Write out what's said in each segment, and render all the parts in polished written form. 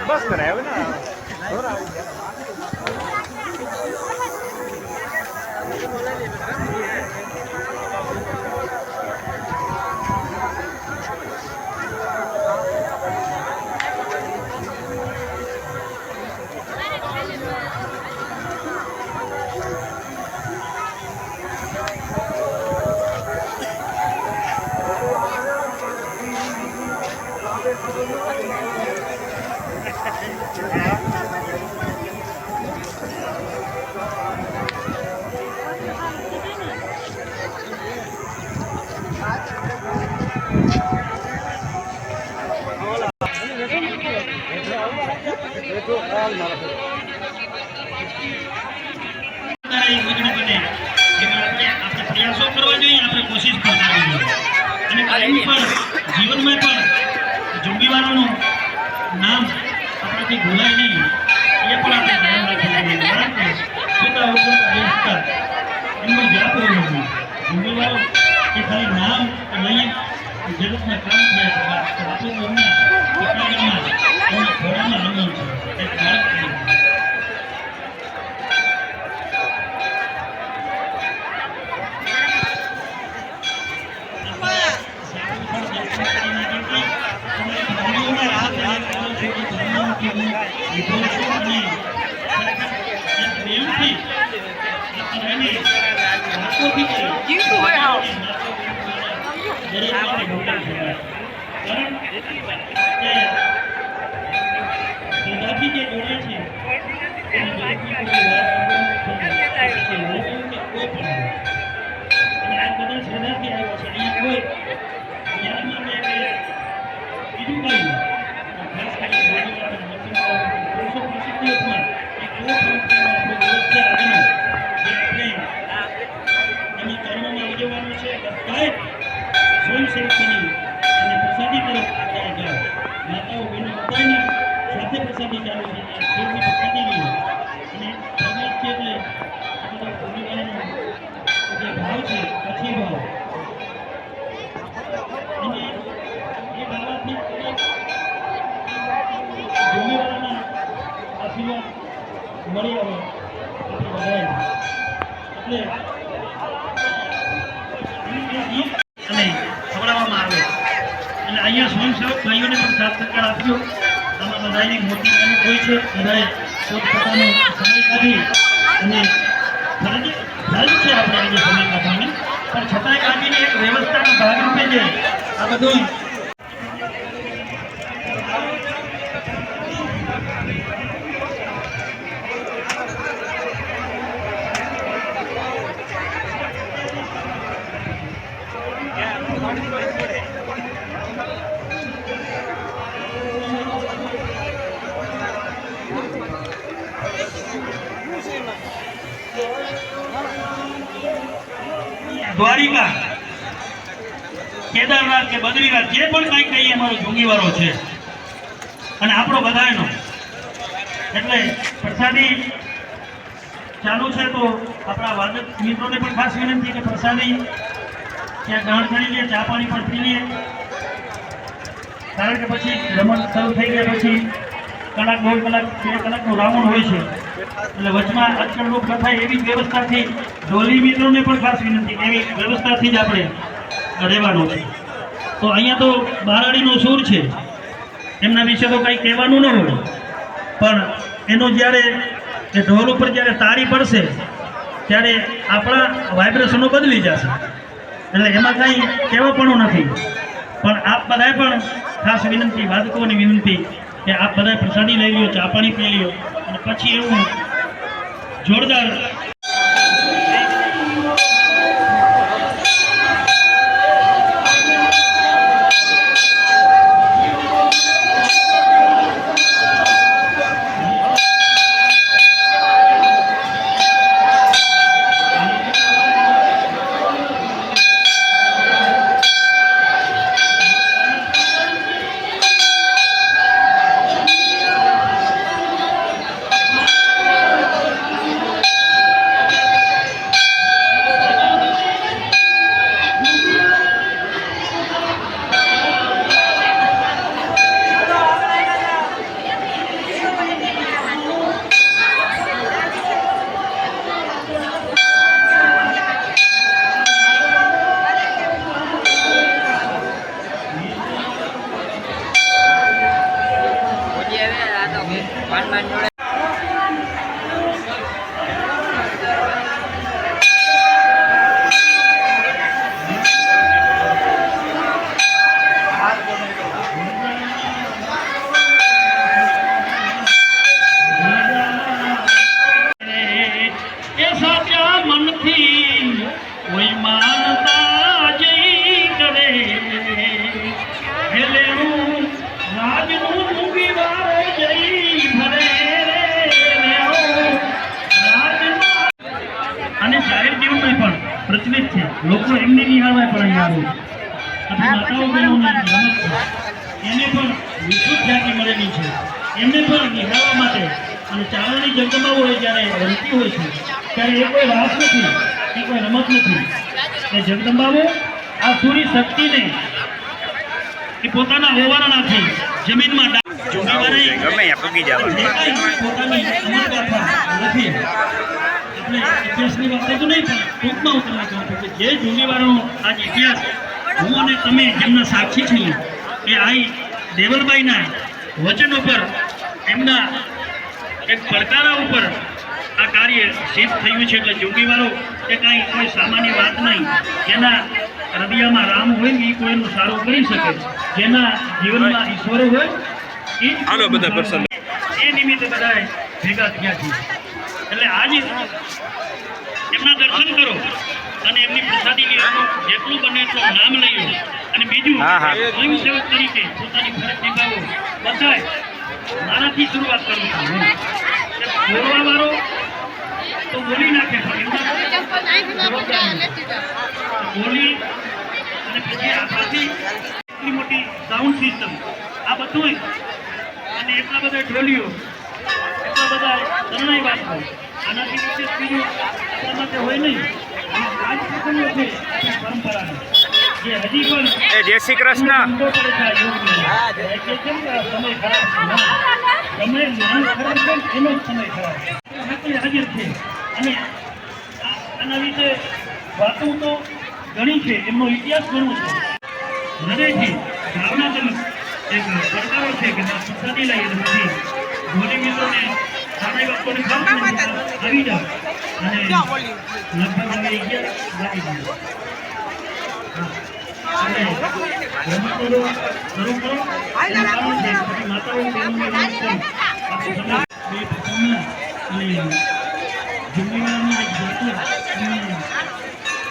बस कराया ना जीवन में जुम्बीवारों नाम अपने भूलाय नहीं ये पण આપણે ધ્યાન રાખવું જોઈએ કારણ કે છોટા ઉપર એમનું વ્યાપ રહ્યો છે जुम्बीवारो એ ખાલી નામ નહીં જગતમાં કામ થયા છે આપણે એમના ઉત્પાદનમાં એમના ખોરામાં રમણ છે એક બાળક Beautiful warehouse. અહીંયા સ્વયંસેવક ભાઈઓને પણ સાથ સહકાર આપ્યો આમાં બધાની મોટી નાની કોઈ છે બધાએ પોતપોતાનો સમય કાઢી અને ફરજ છે આપણે આજે સમય કાઢવાની પણ છતાંય કાઢીને એક વ્યવસ્થાના ભાગરૂપે જે આ બધું દ્વારિકા, કેદારનાથ કે બદ્રીનાથ જે પણ કંઈ કહીએ અમારો જોગીવારો છે અને આપણો બધાનો. એટલે પ્રસાદી ચાલુ છે તો આપણા વાદક મિત્રોને પણ ખાસ વિનંતી કે પ્રસાદી ત્યાં ગ્રહણ કરી લે, ચા પાણી પણ પી લે, કારણ કે પછી રમત શરૂ થઈ ગયા પછી કલાક 2 કલાક 2 કલાકનો રાઉન્ડ હોય છે. એટલે વચમાં અટકળ રોક ન થાય એવી વ્યવસ્થાથી ઢોલી મિત્રોને પણ ખાસ વિનંતી એવી વ્યવસ્થાથી જ આપણે રહેવાનું છે. તો અહીંયા તો બારાડીનો સૂર છે, એમના વિશે તો કંઈ કહેવાનું ન હોય, પણ એનો જ્યારે એ ઢોલ ઉપર જ્યારે તાળી પડશે ત્યારે આપણા વાઇબ્રેશનો બદલી જશે. એટલે એમાં કાંઈ કહેવાપણું નથી. પણ આપ બધાએ પણ ખાસ વિનંતી, વાદકોની વિનંતી કે આપ બધાએ પ્રસાદી લઈ લ્યો, ચા પાણી પી લ્યો અને પછી એવું જોરદાર અને જાહેર જીવનમાં પણ પ્રચલિત છે. લોકો એમને નિહાળવા પણ અહીંયા આવે. માતાઓ બહેનોની રમત છે એને પણ વિશ્વ ખ્યાતિ મળેલી છે. એમને પણ નિહાળવા માટે અને ચારણની જગદંબાઓ જ્યારે રમતી હોય છે ત્યારે એ કોઈ રાસ નથી, એ કોઈ રમત નથી. એ જગદંબાઓ આ સૂરી શક્તિને એ પોતાના હોવાનાથી જમીનમાં પોતાની અમરગાથા લખી. આપણે ઇતિહાસની વાત તો નહીં, પણ ટૂંકમાં હું તમને કહું છું કે જે જોગીવાળાનો આજ ઇતિહાસ હું અને તમે જેમના સાક્ષી છીએ એ આઈ દેવલબાઈના વચન ઉપર, એમના એક પડકારા ઉપર આ કાર્ય સિદ્ધ થયું છે. એટલે જોગીવાળો એ કાંઈ કોઈ સામાન્ય વાત નહીં. જેના હૃદયમાં રામ હોય ને એ કોઈનું સારું કરી શકે, જેના જીવનમાં ઈશ્વર હોય એ નિમિત્તે બધા ભેગા થયા છે. એટલે આજે એમના દર્શન કરો અને એમની પ્રસાદીની જેટલું બને એટલું નામ લઈ લો. અને બીજું સ્વયંસેવક તરીકે પોતાની ફરજ નિભાવો. બધાય મારાથી શરૂઆત કરું છું. બોલવા વાળો તો બોલી નાખે, બોલી અને પછી આખાથી એટલી મોટી સાઉન્ડ સિસ્ટમ આ બધું અને એટલા બધા ઢોલીઓ, એટલા બધા શરણાઈ વાતો, આનાથી વિશેષ બીજું આપણા માટે હોય નહીં. આજ પ્રસંગો છે પરંપરાની જે હજી પણ જય શ્રી કૃષ્ણ. સમય ખરાબ છે, સમય નામ ખરાબ છે, એનો જ સમય ખરાબ હાજર છે. અને આના વિશે વાતો તો ઘણી છે, એમનો ઇતિહાસ ઘણો છે. હૃદયથી ભાવનાત્મક એક પડકારો છે કે પ્રસાદી લઈએ પછી ધોની મિત્રોને સારી વાતોને આવી જાઓ અને લગભગ હવે 11 વાગી ગયા. અને રમતો શરૂ કરો એનું કારણ છે પછી માતાઓ બહેનોને વિનંતી કરું આખો સમય બે પ્રસંગના અને જુમ્મેવારની એક જાતો અને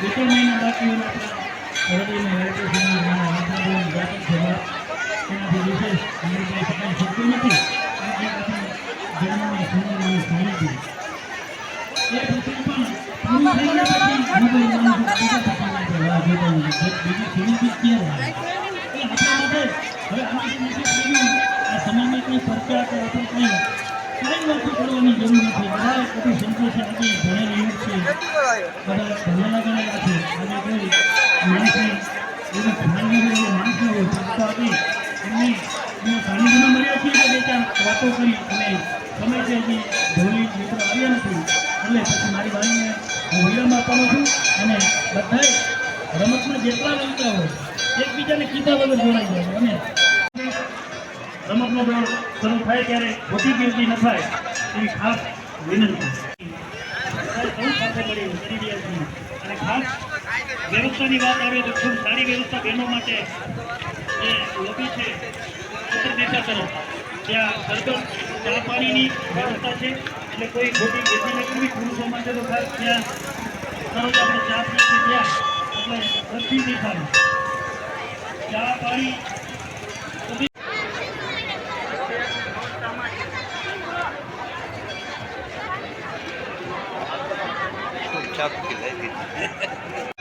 2 મહિના બાકી હૃદયને હવે આનાથી નીચે થયું આ સમયમાં કંઈ સરકાર કે આપણે કંઈ કાંઈ નથી કરવાની જરૂર નથી. બધા બધું સમજે છે. આજે ભણેલ યુગ છે, બધા ભણેલા ગણેલા છે. આજે કોઈ માણસને એવું ધ્યાન ન હોય, એવો માણસ ન હોય તો આજે એમની સાનિધ્યમાં મળ્યા છીએ કે બે ચાર વાતો કરી અને સમય છે હજી ઢોલી મિત્રો આવ્યા નથી એટલે પછી મારી વાણીને હું વિરામ આપવાનો છું. અને બધાએ રમતમાં જેટલા રમતા હોય એકબીજાને કીધા વગર જોડાઈ જાય અને રમતનો દોર શરૂ થાય ત્યારે ખોટી ગીર્દી ન થાય એવી ખાસ વિનંતી. સૌ સાથે મળી કરી રહ્યા છીએ. અને ખાસ વ્યવસ્થાની વાત આવે તો ખૂબ સારી વ્યવસ્થા બહેનો માટે જે લોબી છે ઉત્તર દિશા તરફ ત્યાં સરબત ચા પાણીની વ્યવસ્થા છે. એટલે કોઈ ખોટી ગીર્દી ન કરવી. પુરુષો માટે તો ખાસ ત્યાં તરત આપણે ચા પીએ છીએ ત્યાં એટલે દક્ષિણ દિશામાં ચા પાણી चुपचाप खिलाई